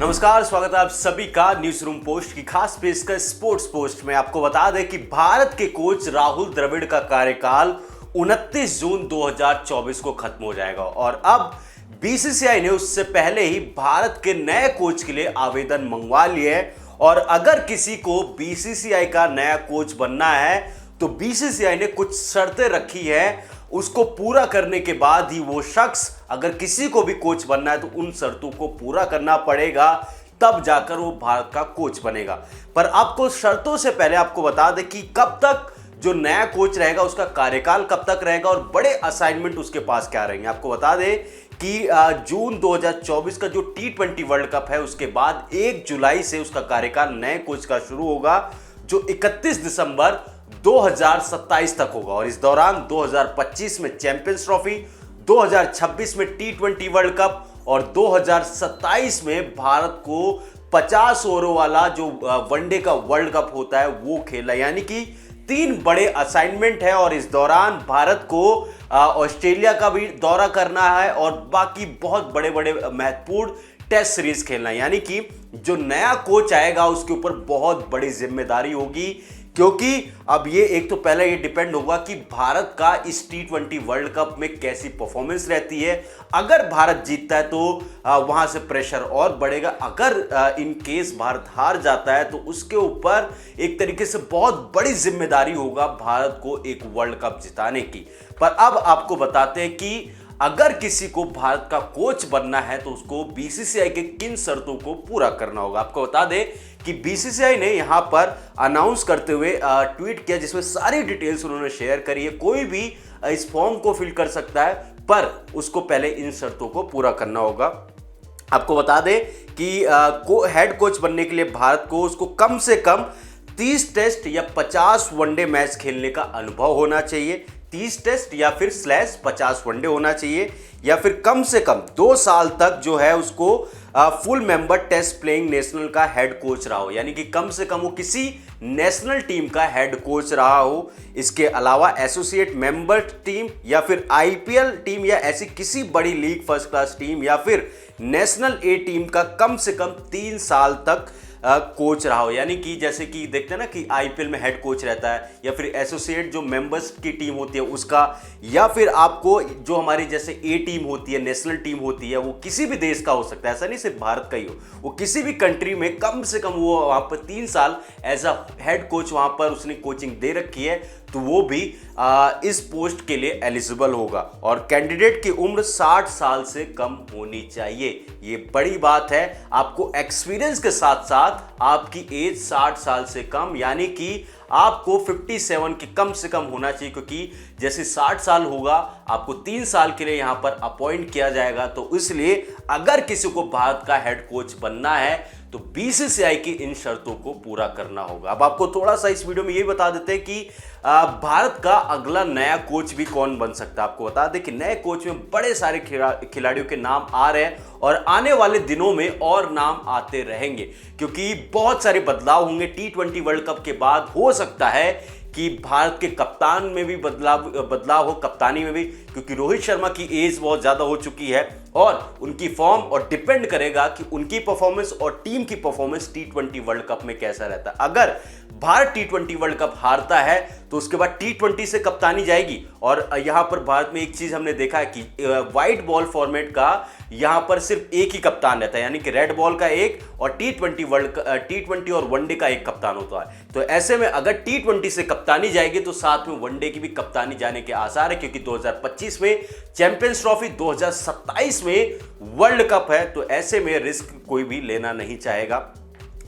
नमस्कार, स्वागत है आप सभी का न्यूज रूम पोस्ट की खास पेशकश स्पोर्ट्स पोस्ट में। आपको बता दें कि भारत के कोच राहुल द्रविड़ का कार्यकाल 29 जून 2024 को खत्म हो जाएगा और अब बीसीसीआई ने उससे पहले ही भारत के नए कोच के लिए आवेदन मंगवा लिए हैं। और अगर किसी को बीसीसीआई का नया कोच बनना है तो बीसीसीआई ने कुछ शर्तें रखी है, उसको पूरा करने के बाद ही वो शख्स, अगर किसी को भी कोच बनना है तो उन शर्तों को पूरा करना पड़ेगा, तब जाकर वो भारत का कोच बनेगा। पर आपको शर्तों से पहले आपको बता दें कि कब तक जो नया कोच रहेगा उसका कार्यकाल कब तक रहेगा और बड़े असाइनमेंट उसके पास क्या रहेंगे। आपको बता दें कि जून 2024 का जो T20 वर्ल्ड कप है उसके बाद 1 जुलाई से उसका कार्यकाल नए कोच का शुरू होगा, जो 31 दिसंबर 2027 तक होगा। और इस दौरान 2025 में चैंपियंस ट्रॉफी, 2026 में T20 वर्ल्ड कप और 2027 में भारत को 50 ओवरों वाला जो वनडे का वर्ल्ड कप होता है वो खेला। यानी कि 3 बड़े असाइनमेंट है और इस दौरान भारत को ऑस्ट्रेलिया का भी दौरा करना है और बाकी बहुत बड़े बड़े महत्वपूर्ण टेस्ट सीरीज खेलना है। यानी कि जो नया कोच आएगा उसके ऊपर बहुत बड़ी जिम्मेदारी होगी, क्योंकि अब ये एक तो पहले ये डिपेंड होगा कि भारत का इस T20 वर्ल्ड कप में कैसी परफॉर्मेंस रहती है। अगर भारत जीतता है तो वहां से प्रेशर और बढ़ेगा। अगर इन केस भारत हार जाता है तो उसके ऊपर एक तरीके से बहुत बड़ी जिम्मेदारी होगा भारत को एक वर्ल्ड कप जिताने की। पर अब आपको बताते हैं कि अगर किसी को भारत का कोच बनना है तो उसको बीसीसीआई के किन शर्तों को पूरा करना होगा। आपको बता दें कि बीसीसीआई ने यहां पर अनाउंस करते हुए ट्वीट किया, जिसमें सारी डिटेल्स उन्होंने शेयर करी है। कोई भी इस फॉर्म को फिल कर सकता है, पर उसको पहले इन शर्तों को पूरा करना होगा। आपको बता दें कि हेड कोच बनने के लिए भारत को उसको कम से कम 30 टेस्ट या 50 वनडे मैच खेलने का अनुभव होना चाहिए। 30 टेस्ट या फिर /50 वनडे होना चाहिए, या फिर कम से कम 2 साल तक जो है उसको full member test playing national का हेड कोच रहा हो। यानी कि कम से कम वो किसी नेशनल टीम का हेड कोच रहा हो। इसके अलावा एसोसिएट मेंबर टीम या फिर आईपीएल टीम या ऐसी किसी बड़ी लीग फर्स्ट क्लास टीम या फिर नेशनल ए टीम का कम से कम 3 साल तक कोच रहा हो। यानी कि जैसे कि देखते हैं ना कि आईपीएल में हेड कोच रहता है, या फिर एसोसिएट जो मेंबर्स की टीम होती है उसका, या फिर आपको जो हमारी जैसे ए टीम होती है, नेशनल टीम होती है, वो किसी भी देश का हो सकता है, ऐसा नहीं सिर्फ भारत का ही हो, वो किसी भी कंट्री में कम से कम वो वहाँ पर 3 साल एज अ हेड कोच वहाँ पर उसने कोचिंग दे रखी है, तो वो भी इस पोस्ट के लिए एलिजिबल होगा। और कैंडिडेट की उम्र 60 साल से कम होनी चाहिए। ये बड़ी बात है। आपको एक्सपीरियंस के साथ साथ आपकी एज 60 साल से कम, यानी कि आपको 57 के कम से कम होना चाहिए, क्योंकि जैसे 60 साल होगा आपको 3 साल के लिए यहां पर अपॉइंट किया जाएगा। तो इसलिए अगर किसी को भारत का हेड कोच बनना है तो बीसीसीआई की इन शर्तों को पूरा करना होगा। अब आपको थोड़ा सा इस वीडियो में ये बता देते हैं कि भारत का अगला नया कोच भी कौन बन सकता है। आपको बता दें कि नए कोच में बड़े सारे खिलाड़ियों के नाम आ रहे हैं और आने वाले दिनों में और नाम आते रहेंगे, क्योंकि बहुत सारे बदलाव होंगे। T20 वर्ल्ड कप के बाद हो सकता है कि भारत के कप्तान में भी बदलाव हो, कप्तानी में भी, क्योंकि रोहित शर्मा की एज बहुत ज़्यादा हो चुकी है और उनकी फॉर्म और डिपेंड करेगा कि उनकी परफॉर्मेंस और टीम की परफॉर्मेंस T20 वर्ल्ड कप में कैसा रहता है। अगर भारत T20 वर्ल्ड कप हारता है तो उसके बाद T20 से कप्तानी जाएगी। और यहाँ पर भारत में एक चीज़ हमने देखा है कि वाइट बॉल फॉर्मेट का यहाँ पर सिर्फ एक ही कप्तान रहता है, यानी कि रेड बॉल का एक, और T20 और वनडे का एक कप्तान होता है। तो ऐसे में अगर T20 से कप्तानी जाएगी तो साथ में वनडे की भी कप्तानी जाने के आसार है, क्योंकि 2025 में चैंपियंस ट्रॉफी, 2027 में वर्ल्ड कप है। तो ऐसे में रिस्क कोई भी लेना नहीं चाहेगा।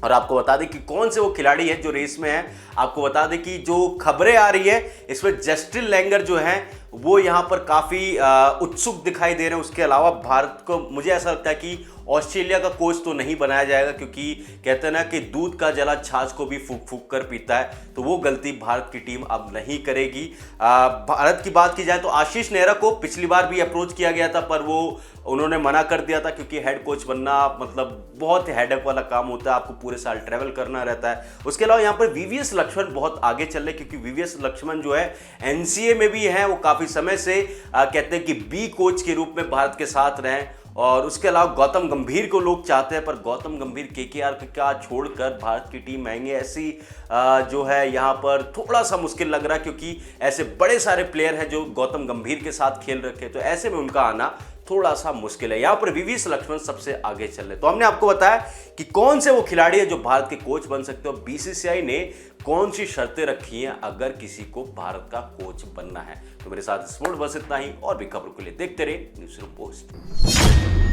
और आपको बता दें कि कौन से वो खिलाड़ी है जो रेस में है। आपको बता दें कि जो खबरें आ रही है इसमें जस्टिन लैंगर जो है वो यहाँ पर काफ़ी उत्सुक दिखाई दे रहे हैं। उसके अलावा भारत को, मुझे ऐसा लगता है कि ऑस्ट्रेलिया का कोच तो नहीं बनाया जाएगा, क्योंकि कहते हैं ना कि दूध का जला छाछ को भी फूक फूक कर पीता है, तो वो गलती भारत की टीम अब नहीं करेगी। भारत की बात की जाए तो आशीष नेहरा को पिछली बार भी अप्रोच किया गया था, पर वो उन्होंने मना कर दिया था, क्योंकि हेड कोच बनना मतलब बहुत हेडेक वाला काम होता है, आपको पूरे साल ट्रैवल करना रहता है। उसके अलावा यहाँ पर वीवीएस लक्ष्मण बहुत आगे चल रहे, क्योंकि वीवीएस लक्ष्मण जो है एनसीए में भी है, वो काफ़ी समय से कहते हैं कि बी कोच के रूप में भारत के साथ रहे और उसके अलावा गौतम गंभीर को लोग चाहते हैं, पर गौतम गंभीर केकेआर का छोड़कर भारत की टीम आएंगे ऐसी जो है यहाँ पर थोड़ा सा मुश्किल लग रहा है, क्योंकि ऐसे बड़े सारे प्लेयर हैं जो गौतम गंभीर के साथ खेल रखे, तो ऐसे में उनका आना थोड़ा सा मुश्किल है। यहाँ पर वीवीएस लक्ष्मण सबसे आगे चल रहे। तो हमने आपको बताया कि कौन से वो खिलाड़ी है जो भारत के कोच बन सकते हो। बीसीसीआई ने कौन सी शर्तें रखी हैं अगर किसी को भारत का कोच बनना है। तो मेरे साथ स्पोर्ट बस इतना ही, और भी खबरों के लिए देखते रहे न्यूज़ रूम पोस्ट।